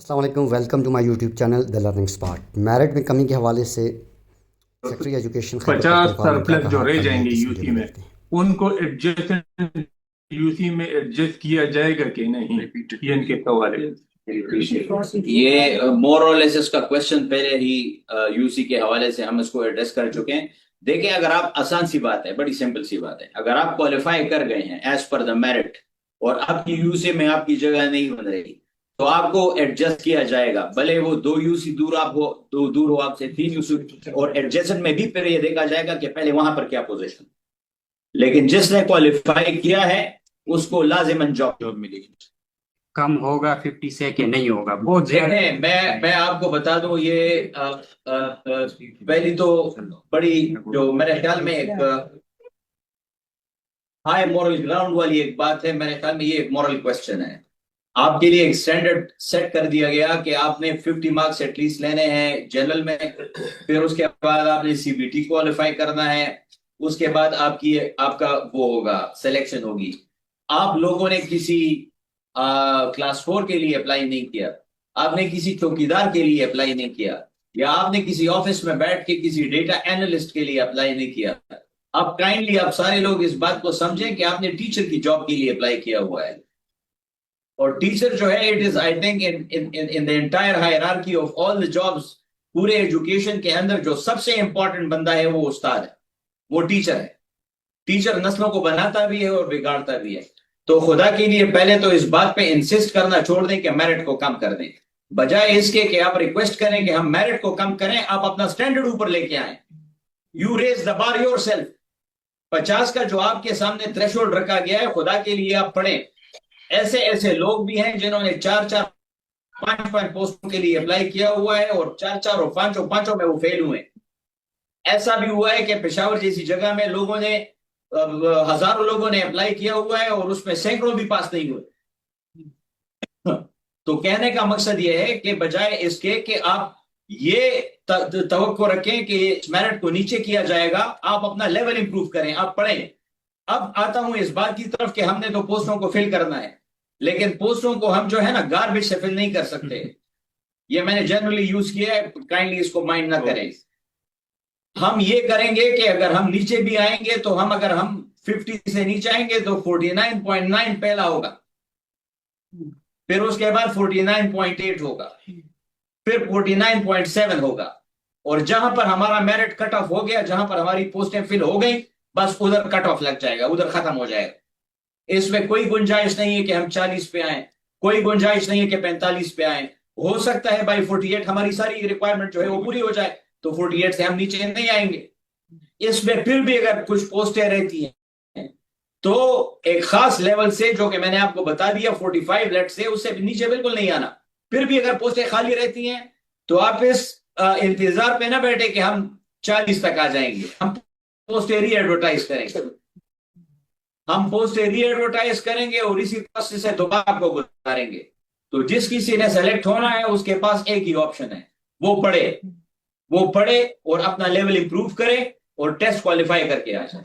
अस्सलाम वालेकुम, welcome to my YouTube channel the learning spot. Merit में कमी के हवाले से सेक्रेटरी एजुकेशन खैबर 50 पख्तूनख्वा ने क्या सरप्लस जो कहा, रह आइए जाएंगे इस वीडियो यूसी में में, देखते हैं। उनको एडजस्ट यूसी में एडजस्ट किया जाएगा कि नहीं, ये इनके सवाल है। ये मोर और लेस इसका क्वेश्चन पहले ही यूसी के हवाले से हम इसको एड्रेस कर चुके हैं। देखिए, अगर आप, आसान सी बात है, बड़ी सिंपल सी बात है, अगर आप क्वालिफाई कर गए हैं एज पर द मेरिट और आपकी यूसी में आपकी जगह नहीं बन रही, तो आपको एडजस्ट किया जाएगा। भले वो 2 यूसी दूर आप हो, दो दूर हो आपसे 3 यूसी, और एडजस्टमेंट में भी फिर ये देखा जाएगा कि पहले वहां पर क्या पोजीशन। लेकिन जिसने क्वालिफाई किया है उसको लाजिमन जॉब मिलेगी। कम होगा 50 से कि नहीं होगा, बहुत ज्यादा। देखें, मैं आपको बता दूं, ये पहली तो बड़ी, जो मेरे ख्याल में एक हाई मॉरल ग्राउंड वाली एक बात है। मेरे ख्याल में ये एक मॉरल क्वेश्चन है। आपके लिए एक स्टैंडर्ड सेट कर दिया गया कि आपने 50 मार्क्स एटलीस्ट लेने हैं जनरल में, फिर उसके बाद आपने सीबीटी क्वालिफाई करना है, उसके बाद आपका वो होगा, सिलेक्शन होगी। आप लोगों ने किसी क्लास 4 के लिए अप्लाई नहीं किया, आपने किसी चौकीदार के लिए अप्लाई नहीं किया, या आपने किसी ऑफिस में बैठ के किसी डेटा एनालिस्ट के लिए अप्लाई नहीं किया। अब काइंडली आप सारे लोग इस बात को समझें कि आपने टीचर की जॉब के लिए अप्लाई किया हुआ है। और टीचर जो है, it is, I think, in the entire hierarchy of all the jobs, पूरे एजुकेशन के अंदर जो सबसे इंपॉर्टेंट बंदा है वो उस्ताद है, वो टीचर है। टीचर नस्लों को बनाता भी है और बिगाड़ता भी है। तो खुदा के लिए पहले तो इस बात पे इंसिस्ट करना छोड़ दें कि मेरिट को कम कर दें, बजाय इसके कि आप रिक्वेस्ट करें कि हम मेरिट को कम करें, आप अपना स्टैंडर्ड ऊपर लेके आए। You raise the bar yourself. 50 का जो आपके सामने थ्रेशोल्ड रखा गया है, खुदा के लिए आप पढ़ें। ऐसे ऐसे लोग भी हैं जिन्होंने 4-4, 5-5 पोस्टों के लिए अप्लाई किया हुआ है और 4-4 और 5-5 में वो फेल हुए। ऐसा भी हुआ है कि पेशावर जैसी जगह में लोगों ने, हजारों लोगों ने अप्लाई किया हुआ है और उसमें सैकड़ों भी पास नहीं हुए। तो कहने का मकसद यह है कि बजाय इसके कि आप ये तवक्को रखें कि इस मेरिट को नीचे किया जाएगा, आप अपना लेवल इंप्रूव करें, आप पढ़ें। अब आता हूं इस बात की तरफ कि हमने तो पोस्टों को फिल करना है, लेकिन पोस्टों को हम जो है ना गार्बेज से फिल नहीं कर सकते। ये मैंने जनरली यूज किया है, काइंडली इसको माइंड ना करें। हम ये करेंगे कि अगर हम नीचे भी आएंगे तो अगर हम 50 से नीचे आएंगे तो 49.9 पहला होगा, फिर उसके बाद 49.8 होगा, फिर 49.7 होगा, और जहां पर हमारा मेरिट कट ऑफ हो गया, जहां पर हमारी पोस्टें फिल हो गई, बस उधर कट ऑफ लग जाएगा, उधर खत्म हो जाएगा। इसमें कोई गुंजाइश नहीं है कि हम 40 पे आए, कोई गुंजाइश नहीं है कि 45 पे आए। हो सकता है बाई 48 हमारी सारी रिक्वायरमेंट जो है वो पूरी हो जाए, तो 48 से हम नीचे नहीं आएंगे। इसमें फिर भी अगर कुछ पोस्टें रहती हैं तो एक खास लेवल से, जो कि मैंने आपको बता दिया 45 लेट से, उससे नीचे बिल्कुल नहीं आना। फिर भी अगर पोस्टें खाली रहती हैं तो आप इस इंतजार पे ना बैठे कि हम 40 तक आ जाएंगे। हम पोस्टें री एडवर्टाइज करेंगे, हम पोस्टें री एडवर्टाइज करेंगे और इसी प्रोसेस से दोबारा आपको गुजारेंगे। तो जिस किसी ने सेलेक्ट होना है उसके पास एक ही ऑप्शन है, वो पढ़े और अपना लेवल इंप्रूव करे और टेस्ट क्वालिफाई करके आ जाए।